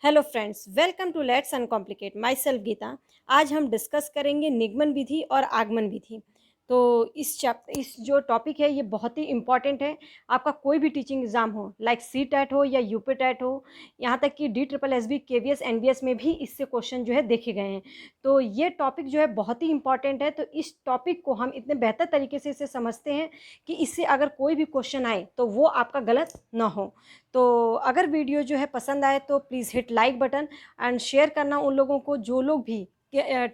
Hello friends, welcome to let's uncomplicate my self Gita. आज हम discuss करेंगे निगमन विधि और आगमन विधि। तो इस जो टॉपिक है ये बहुत ही इम्पॉर्टेंट है। आपका कोई भी टीचिंग एग्जाम हो, लाइक सी टेट हो या यूपी टेट हो, यहाँ तक कि DSSB KVS NVS में भी इससे क्वेश्चन जो है देखे गए हैं। तो ये टॉपिक जो है बहुत ही इम्पॉर्टेंट है। तो इस टॉपिक को हम इतने बेहतर तरीके से इसे समझते हैं कि इससे अगर कोई भी क्वेश्चन आए तो वो आपका गलत ना हो। तो अगर वीडियो जो है पसंद आए तो please hit like button and share करना उन लोगों को जो लोग भी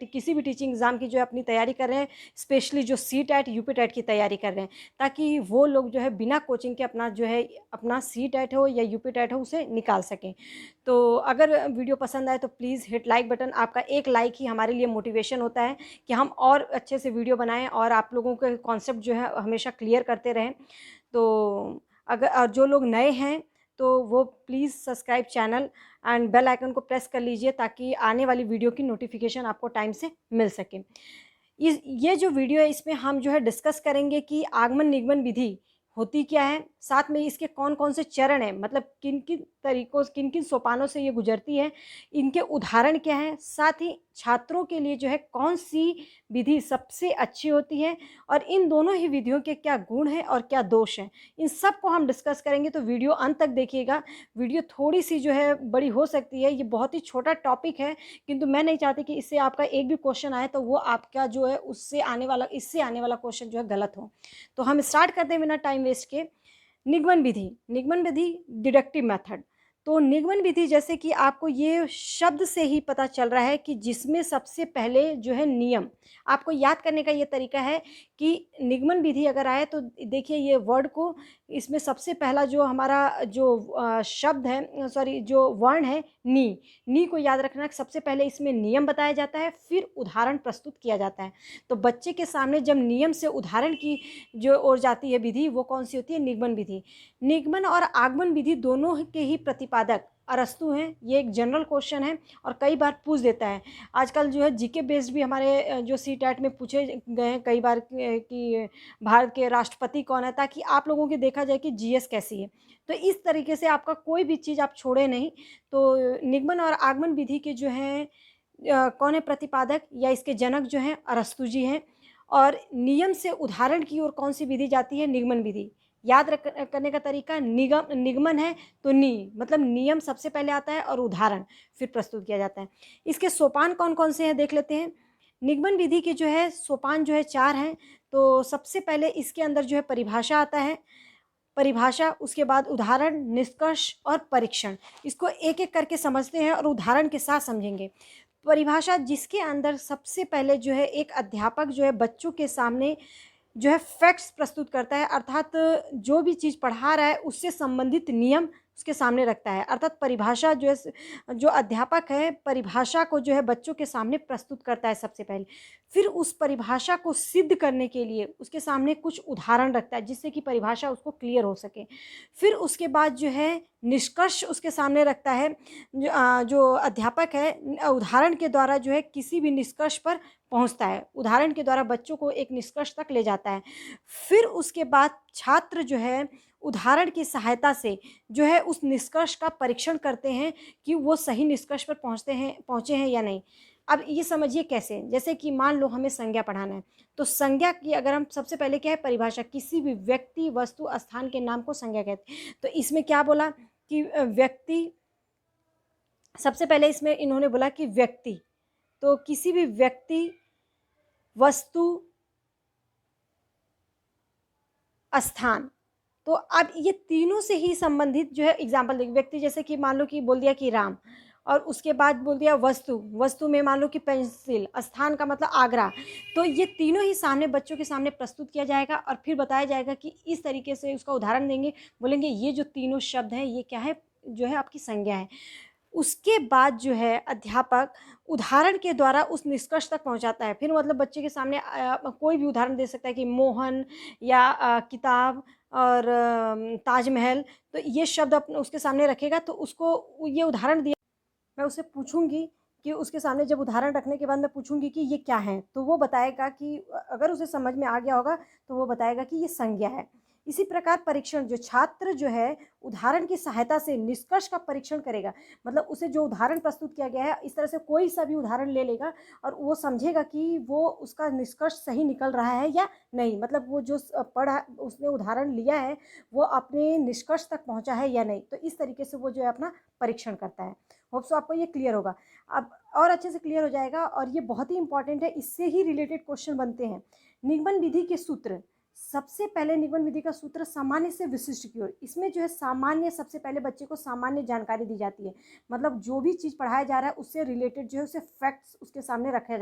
किसी भी टीचिंग एग्ज़ाम की जो है अपनी तैयारी कर रहे हैं, स्पेशली जो सी टेट यूपी टेट की तैयारी कर रहे हैं, ताकि वो लोग जो है बिना कोचिंग के अपना जो है अपना सी टेट हो या यूपी टेट हो उसे निकाल सकें। तो अगर वीडियो पसंद आए तो प्लीज़ हिट लाइक बटन। आपका एक लाइक ही हमारे लिए मोटिवेशन होता है कि हम और अच्छे से वीडियो बनाएं और आप लोगों के कॉन्सेप्ट जो है हमेशा क्लियर करते रहें। तो अगर जो लोग नए हैं तो वो please subscribe channel and bell icon को प्रेस कर लीजिए ताकि आने वाली वीडियो की नोटिफिकेशन आपको टाइम से मिल सके। ये जो वीडियो है इसमें हम जो है डिस्कस करेंगे कि आगमन निगमन विधि होती क्या है, साथ में इसके कौन कौन से चरण हैं, मतलब किन किन तरीकों किन किन सोपानों से ये गुजरती है, इनके उदाहरण क्या हैं, साथ ही छात्रों के लिए जो है कौन सी विधि सबसे अच्छी होती है और इन दोनों ही विधियों के क्या गुण हैं और क्या दोष हैं, इन सब को हम डिस्कस करेंगे। तो वीडियो अंत तक देखिएगा। वीडियो थोड़ी सी जो है बड़ी हो सकती है, ये बहुत ही छोटा टॉपिक है, किंतु मैं नहीं चाहती कि इससे आपका एक भी क्वेश्चन आए तो वो आपका जो है इससे आने वाला क्वेश्चन जो है गलत हो। तो हम स्टार्ट करते हैं बिना टाइम वेस्ट के। निगमन विधि डिडक्टिव मेथड। तो निगमन विधि जैसे कि आपको ये शब्द से ही पता चल रहा है कि जिसमें सबसे पहले जो है नियम, आपको याद करने का ये तरीका है कि निगमन विधि अगर आए तो देखिए ये वर्ड को, इसमें सबसे पहला जो हमारा जो शब्द है, सॉरी जो वर्ण है नी को याद रखना। सबसे पहले इसमें नियम बताया जाता है, फिर उदाहरण प्रस्तुत किया जाता है। तो बच्चे के सामने जब नियम से उदाहरण की जो ओर जाती है विधि, वो कौन सी होती है? निगमन विधि। निगमन और आगमन विधि दोनों के ही प्रतिपादक अरस्तु हैं। ये एक जनरल क्वेश्चन है और कई बार पूछ देता है। आजकल जो है जीके बेस्ड भी हमारे जो सी टेट में पूछे गए हैं कई बार कि भारत के राष्ट्रपति कौन है, ताकि आप लोगों की देखा जाए कि जीएस कैसी है। तो इस तरीके से आपका कोई भी चीज़ आप छोड़े नहीं। तो निगमन और आगमन विधि के जो हैं कौन है प्रतिपादक या इसके जनक जो हैं? अरस्तु जी हैं। और नियम से उदाहरण की ओर कौन सी विधि जाती है? निगमन विधि। याद करने का तरीका, निगमन है तो मतलब नियम सबसे पहले आता है और उदाहरण फिर प्रस्तुत किया जाता है। इसके सोपान कौन कौन से हैं देख लेते हैं। निगमन विधि के जो है सोपान जो है 4 हैं। तो सबसे पहले इसके अंदर जो है परिभाषा आता है, परिभाषा, उसके बाद उदाहरण, निष्कर्ष और परीक्षण। इसको एक एक करके समझते हैं और उदाहरण के साथ समझेंगे। परिभाषा, जिसके अंदर सबसे पहले जो है एक अध्यापक जो है बच्चों के सामने जो है फैक्ट्स प्रस्तुत करता है, अर्थात जो भी चीज़ पढ़ा रहा है उससे संबंधित नियम उसके सामने रखता है। अर्थात परिभाषा जो है, जो अध्यापक है परिभाषा को जो है बच्चों के सामने प्रस्तुत करता है सबसे पहले। फिर उस परिभाषा को सिद्ध करने के लिए उसके सामने कुछ उदाहरण रखता है जिससे कि परिभाषा उसको क्लियर हो सके। फिर उसके बाद जो है निष्कर्ष उसके सामने रखता है। जो अध्यापक है उदाहरण के द्वारा जो है किसी भी निष्कर्ष पर पहुंचता है, उदाहरण के द्वारा बच्चों को एक निष्कर्ष तक ले जाता है। फिर उसके बाद छात्र जो है उदाहरण की सहायता से जो है उस निष्कर्ष का परीक्षण करते हैं कि वो सही निष्कर्ष पर पहुँचे हैं या नहीं। अब ये समझिए कैसे, जैसे कि मान लो हमें संज्ञा पढ़ाना है, तो संज्ञा की अगर हम सबसे पहले क्या है परिभाषा, किसी भी व्यक्ति वस्तु स्थान के नाम को संज्ञा कहते हैं। तो इसमें क्या बोला कि व्यक्ति, सबसे पहले इसमें इन्होंने बोला कि व्यक्ति, तो किसी भी व्यक्ति वस्तु स्थान, तो अब ये तीनों से ही संबंधित जो है एग्जाम्पल देखिए। व्यक्ति जैसे कि मान लो कि बोल दिया कि राम, और उसके बाद बोल दिया वस्तु में मान लो कि पेंसिल, स्थान का मतलब आगरा। तो ये तीनों ही सामने बच्चों के सामने प्रस्तुत किया जाएगा और फिर बताया जाएगा कि इस तरीके से उसका उदाहरण देंगे, बोलेंगे ये जो तीनों शब्द हैं ये क्या है, जो है आपकी संज्ञा है। उसके बाद जो है अध्यापक उदाहरण के द्वारा उस निष्कर्ष तक पहुंचाता है। फिर मतलब बच्चे के सामने कोई भी उदाहरण दे सकता है कि मोहन या किताब और ताजमहल। तो ये शब्द उसके सामने रखेगा तो उसको ये उदाहरण दिया, मैं उससे पूछूंगी कि उसके सामने जब उदाहरण रखने के बाद मैं पूछूंगी कि ये क्या है, तो वो बताएगा कि अगर उसे समझ में आ गया होगा तो वो बताएगा कि ये संज्ञा है। इसी प्रकार परीक्षण, जो छात्र जो है उदाहरण की सहायता से निष्कर्ष का परीक्षण करेगा, मतलब उसे जो उदाहरण प्रस्तुत किया गया है, इस तरह से कोई सा भी उदाहरण ले लेगा और वो समझेगा कि वो उसका निष्कर्ष सही निकल रहा है या नहीं, मतलब वो जो पढ़ा उसने उदाहरण लिया है वो अपने निष्कर्ष तक पहुंचा है या नहीं। तो इस तरीके से वो जो है अपना परीक्षण करता है। होप सो आपको ये क्लियर होगा। अब और अच्छे से क्लियर हो जाएगा, और ये बहुत ही इंपॉर्टेंट है, इससे ही रिलेटेड क्वेश्चन बनते हैं। निगमन विधि के सूत्र, सबसे पहले निगमन विधि का सूत्र सामान्य से विशिष्ट की ओर। इसमें जो है सामान्य, सबसे पहले बच्चे को सामान्य जानकारी दी जाती है, मतलब जो भी चीज़ पढ़ाया जा रहा है उससे रिलेटेड जो है उसे फैक्ट्स उसके सामने रखा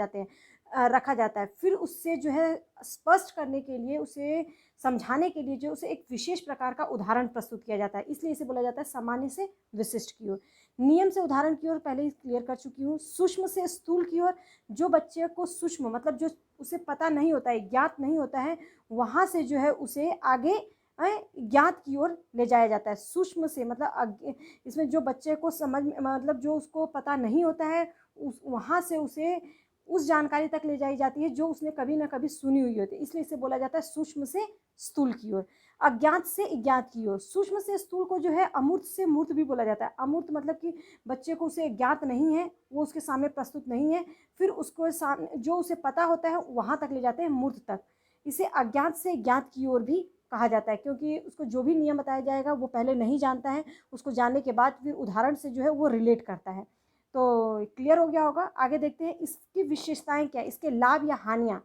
जाता है। फिर उससे जो है स्पष्ट करने के लिए, उसे समझाने के लिए जो उसे एक विशेष प्रकार का उदाहरण प्रस्तुत किया जाता है, इसलिए इसे बोला जाता है सामान्य से विशिष्ट की ओर। नियम से उदाहरण की ओर पहले ही क्लियर कर चुकी हूँ। सूक्ष्म से स्थूल की ओर, जो बच्चे को सूक्ष्म, मतलब जो उसे पता नहीं होता है, ज्ञात नहीं होता है, वहाँ से जो है उसे आगे ज्ञात की ओर ले जाया जाता है। सूक्ष्म से मतलब इसमें जो बच्चे को समझ, मतलब जो उसको पता नहीं होता है, उस वहाँ से उसे उस जानकारी तक ले जाई जाती है जो उसने कभी ना कभी सुनी हुई होती है, इसलिए इसे बोला जाता है सूक्ष्म से स्थूल की ओर। अज्ञात से ज्ञात की ओर, सूक्ष्म से स्थूल को जो है अमूर्त से मूर्त भी बोला जाता है। अमूर्त मतलब कि बच्चे को उसे ज्ञात नहीं है, वो उसके सामने प्रस्तुत नहीं है, फिर उसको सामने जो उसे पता होता है वहाँ तक ले जाते हैं, मूर्त तक। इसे अज्ञात से ज्ञात की ओर भी कहा जाता है, क्योंकि उसको जो भी नियम बताया जाएगा वो पहले नहीं जानता है, उसको जानने के बाद फिर उदाहरण से जो है वो रिलेट करता है। तो क्लियर हो गया होगा। आगे देखते हैं इसकी विशेषताएं क्या, इसके लाभ या हानियाँ।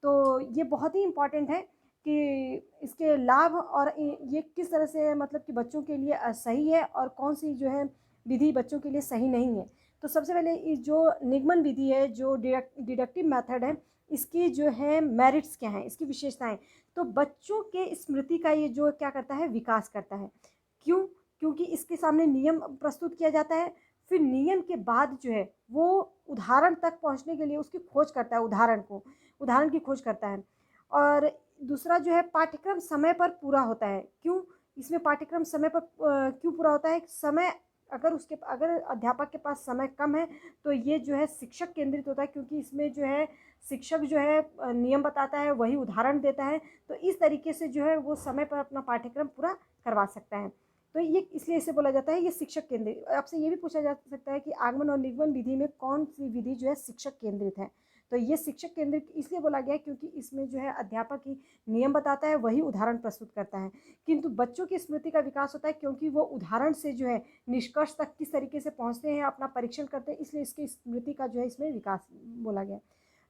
तो ये बहुत ही इम्पॉर्टेंट है कि इसके लाभ और ये किस तरह से, मतलब कि बच्चों के लिए सही है और कौन सी जो है विधि बच्चों के लिए सही नहीं है। तो सबसे पहले ये जो निगमन विधि है, जो डिडक्टिव मेथड है, इसकी जो है मेरिट्स क्या हैं, इसकी विशेषताएं। तो बच्चों के स्मृति का ये जो क्या करता है, विकास करता है। क्यों? क्योंकि इसके सामने नियम प्रस्तुत किया जाता है, फिर नियम के बाद जो है वो उदाहरण तक पहुंचने के लिए उसकी खोज करता है, उदाहरण की खोज करता है। और दूसरा जो है पाठ्यक्रम समय पर पूरा होता है। क्यों इसमें पाठ्यक्रम समय पर क्यों पूरा होता है? समय, अगर अध्यापक के पास समय कम है तो ये जो है शिक्षक केंद्रित होता है, क्योंकि इसमें जो है शिक्षक जो है नियम बताता है, वही उदाहरण देता है, तो इस तरीके से जो है वो समय पर अपना पाठ्यक्रम पूरा करवा सकता है। तो ये इसलिए इसे बोला जाता है ये शिक्षक केंद्रित। आपसे ये भी पूछा जा सकता है कि आगमन और निगमन विधि में कौन सी विधि जो है शिक्षक केंद्रित है। तो ये शिक्षक केंद्रित इसलिए बोला गया क्योंकि इसमें जो है अध्यापक ही नियम बताता है, वही उदाहरण प्रस्तुत करता है, किंतु बच्चों की स्मृति का विकास होता है, क्योंकि वो उदाहरण से जो है निष्कर्ष तक किस तरीके से पहुंचते हैं, अपना परीक्षण करते हैं, इसलिए इसकी स्मृति का जो है इसमें विकास बोला गया।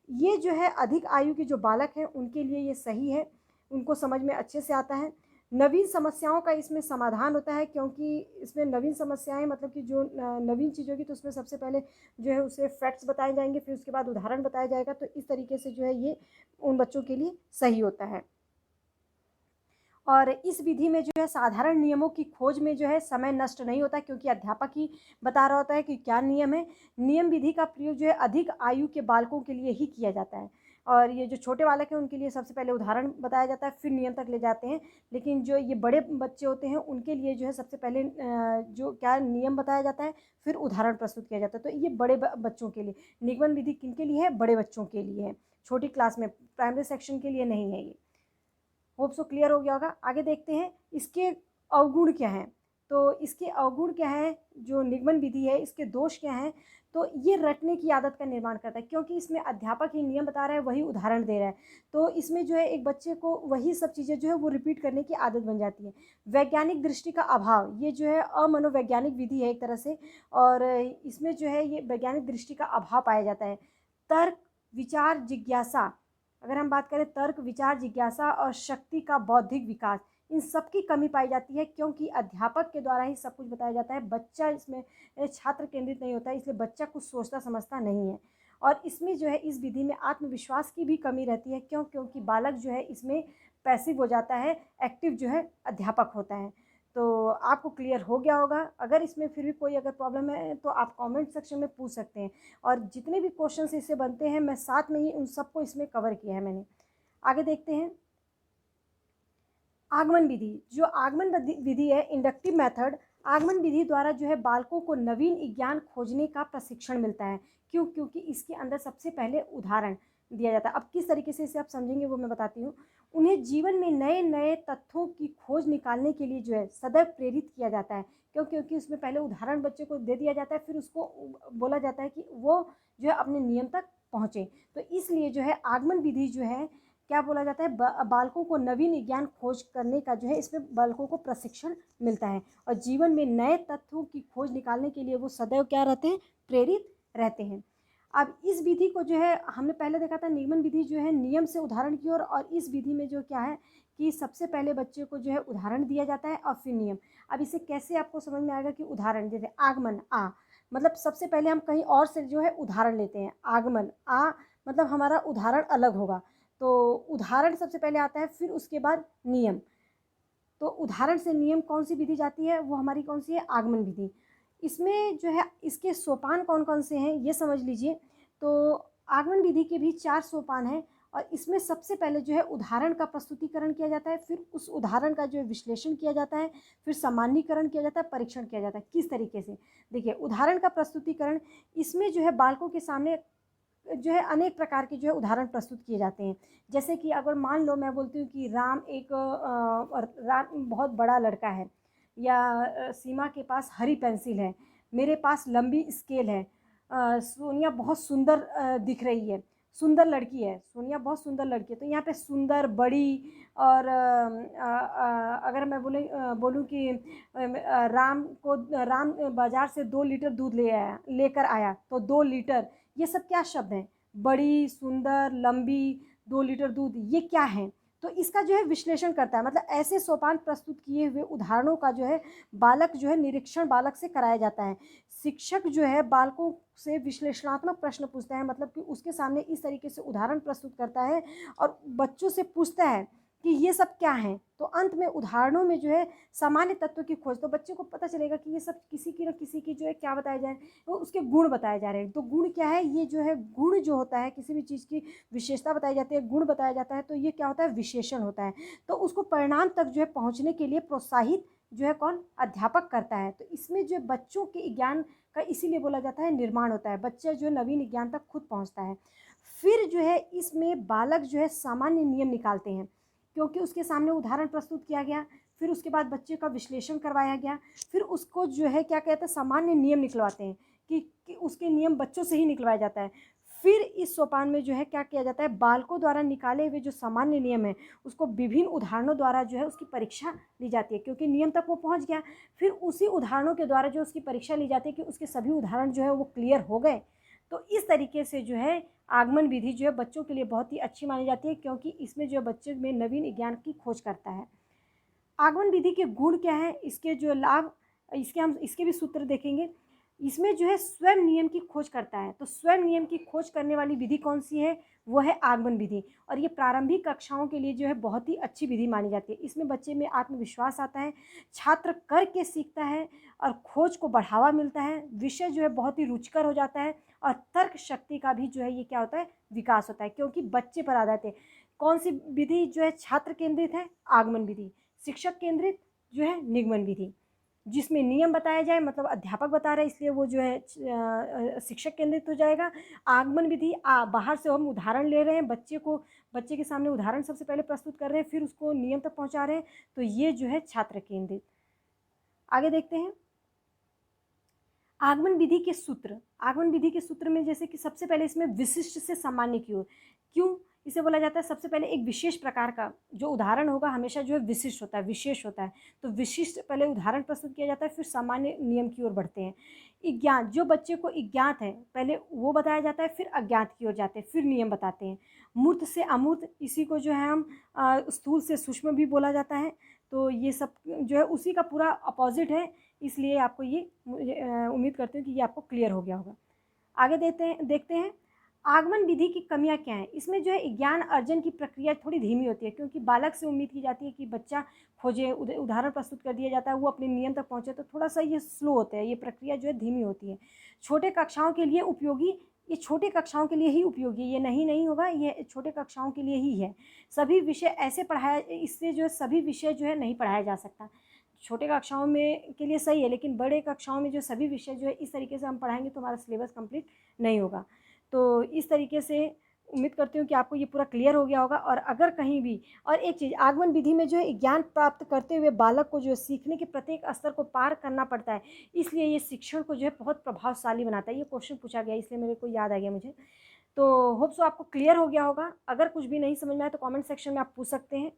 ये जो है अधिक आयु के जो बालक हैं उनके लिए ये सही है, उनको समझ में अच्छे से आता है। नवीन समस्याओं का इसमें समाधान होता है, क्योंकि इसमें नवीन समस्याएं, मतलब कि जो नवीन चीज़ होगी तो उसमें सबसे पहले जो है उसे फैक्ट्स बताए जाएंगे, फिर उसके बाद उदाहरण बताया जाएगा, तो इस तरीके से जो है ये उन बच्चों के लिए सही होता है। और इस विधि में जो है साधारण नियमों की खोज में जो है समय नष्ट नहीं होता, क्योंकि अध्यापक ही बता रहा होता है कि क्या नियम है। नियम विधि का प्रयोग जो है अधिक आयु के बालकों के लिए ही किया जाता है, और ये जो छोटे बालक हैं उनके लिए सबसे पहले उदाहरण बताया जाता है, फिर नियम तक ले जाते हैं। लेकिन जो ये बड़े बच्चे होते हैं उनके लिए जो है सबसे पहले जो क्या नियम बताया जाता है, फिर उदाहरण प्रस्तुत किया जाता है। तो ये बड़े बच्चों के लिए निगमन विधि किनके लिए है? बड़े बच्चों के लिए है, छोटी क्लास में, प्राइमरी सेक्शन के लिए नहीं है ये। होप सो क्लियर हो गया होगा। आगे देखते हैं इसके अवगुण क्या हैं। तो इसके अवगुण क्या है, जो निगमन विधि है इसके दोष क्या हैं? तो ये रटने की आदत का निर्माण करता है, क्योंकि इसमें अध्यापक ही नियम बता रहा है, वही उदाहरण दे रहा है, तो इसमें जो है एक बच्चे को वही सब चीज़ें जो है वो रिपीट करने की आदत बन जाती है। वैज्ञानिक दृष्टि का अभाव, ये जो है अमनोवैज्ञानिक विधि है एक तरह से, और इसमें जो है ये वैज्ञानिक दृष्टि का अभाव पाया जाता है। तर्क, विचार, जिज्ञासा, अगर हम बात करें तर्क, विचार, जिज्ञासा और शक्ति का बौद्धिक विकास, इन सब की कमी पाई जाती है, क्योंकि अध्यापक के द्वारा ही सब कुछ बताया जाता है। बच्चा इसमें छात्र केंद्रित नहीं होता है, इसलिए बच्चा कुछ सोचता समझता नहीं है। और इसमें जो है इस विधि में आत्मविश्वास की भी कमी रहती है। क्यों? क्योंकि बालक जो है इसमें पैसिव हो जाता है, एक्टिव जो है अध्यापक होता है। तो आपको क्लियर हो गया होगा। अगर इसमें फिर भी कोई अगर प्रॉब्लम है तो आप कमेंट सेक्शन में पूछ सकते हैं, और जितने भी क्वेश्चंस इससे बनते हैं मैं साथ में ही उन सबको इसमें कवर किया है मैंने। आगे देखते हैं आगमन विधि। जो आगमन विधि है, इंडक्टिव मेथड, आगमन विधि द्वारा जो है बालकों को नवीन ज्ञान खोजने का प्रशिक्षण मिलता है। क्यों? क्योंकि इसके अंदर सबसे पहले उदाहरण दिया जाता है। अब किस तरीके से इसे आप समझेंगे वो मैं बताती हूँ। उन्हें जीवन में नए नए तथ्यों की खोज निकालने के लिए जो है सदैव प्रेरित किया जाता है। क्योंकि उसमें पहले उदाहरण बच्चे को दे दिया जाता है, फिर उसको बोला जाता है कि वो जो है अपने नियम तक पहुँचे। तो इसलिए जो है आगमन विधि जो है क्या बोला जाता है, बालकों को नवीन ज्ञान खोज करने का जो है इसमें बालकों को प्रशिक्षण मिलता है और जीवन में नए तथ्यों की खोज निकालने के लिए वो सदैव क्या रहते हैं, प्रेरित रहते हैं। अब इस विधि को जो है हमने पहले देखा था, निगमन विधि जो है नियम से उदाहरण की ओर, और इस विधि में जो क्या है कि सबसे पहले बच्चे को जो है उदाहरण दिया जाता है और फिर नियम। अब इसे कैसे आपको समझ में आएगा कि उदाहरण, जैसे आगमन आ मतलब सबसे पहले हम कहीं और से जो है उदाहरण लेते हैं, आगमन आ मतलब हमारा उदाहरण अलग होगा, तो उदाहरण सबसे पहले आता है, फिर उसके बाद नियम। तो उदाहरण से नियम कौन सी विधि जाती है, वो हमारी कौन सी है, आगमन विधि। इसमें जो है इसके सोपान कौन कौन से हैं ये समझ लीजिए। तो आगमन विधि के भी 4 सोपान हैं और इसमें सबसे पहले जो है उदाहरण का प्रस्तुतिकरण किया जाता है, फिर उस उदाहरण का जो है विश्लेषण किया जाता है, फिर सामान्यीकरण किया जाता है, परीक्षण किया जाता है। किस तरीके से, देखिए उदाहरण का प्रस्तुतिकरण, इसमें जो है बालकों के सामने जो है अनेक प्रकार के जो है उदाहरण प्रस्तुत किए जाते हैं। जैसे कि अगर मान लो मैं बोलती हूँ कि राम एक राम बहुत बड़ा लड़का है, या सीमा के पास हरी पेंसिल है, मेरे पास लंबी स्केल है, सोनिया बहुत सुंदर दिख रही है, सुंदर लड़की है, सोनिया बहुत सुंदर लड़की है। तो यहाँ पे सुंदर, बड़ी, और अगर मैं बोलूँ कि राम बाजार से 2 लीटर दूध लेकर आया, तो 2 लीटर, ये सब क्या शब्द हैं, बड़ी, सुंदर, लंबी, 2 लीटर दूध, ये क्या है। तो इसका जो है विश्लेषण करता है, मतलब ऐसे सोपान प्रस्तुत किए हुए उदाहरणों का जो है बालक जो है निरीक्षण बालक से कराया जाता है। शिक्षक जो है बालकों से विश्लेषणात्मक प्रश्न पूछता है, मतलब कि उसके सामने इस तरीके से उदाहरण प्रस्तुत करता है और बच्चों से पूछता है कि ये सब क्या है। तो अंत में उदाहरणों में जो है सामान्य तत्व की खोज, तो बच्चे को पता चलेगा कि ये सब किसी की न किसी की जो है क्या बताया जाए, तो उसके गुण बताए जा रहे हैं। तो गुण क्या है, ये जो है गुण जो होता है, किसी भी चीज़ की विशेषता बताई जाती है, गुण बताया जाता है, तो ये क्या होता है, विशेषण होता है। तो उसको परिणाम तक जो है पहुँचने के लिए प्रोत्साहित जो है कौन, अध्यापक करता है। तो इसमें जो बच्चों के ज्ञान का इसीलिए बोला जाता है निर्माण होता है, बच्चा जो है नवीन ज्ञान तक खुद पहुँचता है। फिर जो है इसमें बालक जो है सामान्य नियम निकालते हैं, क्योंकि उसके सामने उदाहरण प्रस्तुत किया गया, फिर उसके बाद बच्चे का विश्लेषण करवाया गया, फिर उसको जो है क्या कहते हैं, सामान्य नियम निकलवाते हैं कि उसके नियम बच्चों से ही निकलवाया जाता है। फिर इस सोपान में जो है क्या किया जाता है, बालकों द्वारा निकाले हुए जो सामान्य नियम है उसको विभिन्न उदाहरणों द्वारा जो है उसकी परीक्षा ली जाती है, क्योंकि नियम तक वो पहुंच गया। फिर उसी उदाहरणों के द्वारा जो उसकी परीक्षा ली जाती है कि उसके सभी उदाहरण जो है वो क्लियर हो गए। तो इस तरीके से जो है आगमन विधि जो है बच्चों के लिए बहुत ही अच्छी मानी जाती है, क्योंकि इसमें जो बच्चे में नवीन ज्ञान की खोज करता है। आगमन विधि के गुण क्या है, इसके जो लाभ, हम इसके भी सूत्र देखेंगे। इसमें जो है स्वयं नियम की खोज करता है, तो स्वयं नियम की खोज करने वाली विधि कौन सी है, वो है आगमन विधि। और ये प्रारंभिक कक्षाओं के लिए जो है बहुत ही अच्छी विधि मानी जाती है। इसमें बच्चे में आत्मविश्वास आता है, छात्र करके सीखता है और खोज को बढ़ावा मिलता है, विषय जो है बहुत ही रुचिकर हो जाता है और तर्क शक्ति का भी जो है ये क्या होता है, विकास होता है, क्योंकि बच्चे पर आधारित है। कौन सी विधि जो है छात्र केंद्रित है, आगमन विधि। शिक्षक केंद्रित जो है निगमन विधि। जिसमें नियम बताया जाए, मतलब अध्यापक बता रहे हैं इसलिए वो जो है शिक्षक केंद्रित हो जाएगा। आगमन विधि बाहर से हम उदाहरण ले रहे हैं, बच्चे के सामने उदाहरण सबसे पहले प्रस्तुत कर रहे हैं, फिर उसको नियम तक पहुंचा रहे हैं, तो ये जो है छात्र केंद्रित। आगे देखते हैं आगमन विधि के सूत्र। आगमन विधि के सूत्र में जैसे कि सबसे पहले इसमें विशिष्ट से सामान्य की ओर, क्यों इसे बोला जाता है, सबसे पहले एक विशेष प्रकार का जो उदाहरण होगा हमेशा जो है विशिष्ट होता है, विशेष होता है। तो विशिष्ट पहले उदाहरण प्रस्तुत किया जाता है, फिर सामान्य नियम की ओर बढ़ते हैं। ज्ञात, जो बच्चे को ज्ञात है पहले वो बताया जाता है, फिर अज्ञात की ओर जाते हैं, फिर नियम बताते हैं। मूर्त से अमूर्त, इसी को जो है हम स्थूल से सूक्ष्म भी बोला जाता है। तो ये सब जो है उसी का पूरा अपोजिट है, इसलिए आपको ये उम्मीद करती हूँ कि ये आपको क्लियर हो गया होगा। आगे देखते हैं आगमन विधि की कमियां क्या हैं। इसमें जो है ज्ञान अर्जन की प्रक्रिया थोड़ी धीमी होती है, क्योंकि बालक से उम्मीद की जाती है कि बच्चा खोजे, उदाहरण प्रस्तुत कर दिया जाता है, वो अपने नियम तक पहुंचे, तो थोड़ा सा ये स्लो होता है, ये प्रक्रिया जो है धीमी होती है। छोटे कक्षाओं के लिए उपयोगी, ये छोटे कक्षाओं के लिए ही उपयोगी, ये नहीं होगा, ये छोटे कक्षाओं के लिए ही है। सभी विषय ऐसे पढ़ाया, इससे जो है सभी विषय जो है नहीं पढ़ाया जा सकता। छोटे कक्षाओं में के लिए सही है, लेकिन बड़े कक्षाओं में जो सभी विषय जो है इस तरीके से हम पढ़ाएंगे तो हमारा सिलेबस कंप्लीट नहीं होगा। तो इस तरीके से उम्मीद करती हूँ कि आपको ये पूरा क्लियर हो गया होगा। और अगर कहीं भी और एक चीज़, आगमन विधि में जो है ज्ञान प्राप्त करते हुए बालक को जो है सीखने के प्रत्येक स्तर को पार करना पड़ता है, इसलिए ये शिक्षण को जो है बहुत प्रभावशाली बनाता है। ये क्वेश्चन पूछा गया इसलिए मेरे को याद आ गया मुझे। तो होप सो आपको क्लियर हो गया होगा। अगर कुछ भी नहीं समझ में आया तो कमेंट सेक्शन में आप पूछ सकते हैं।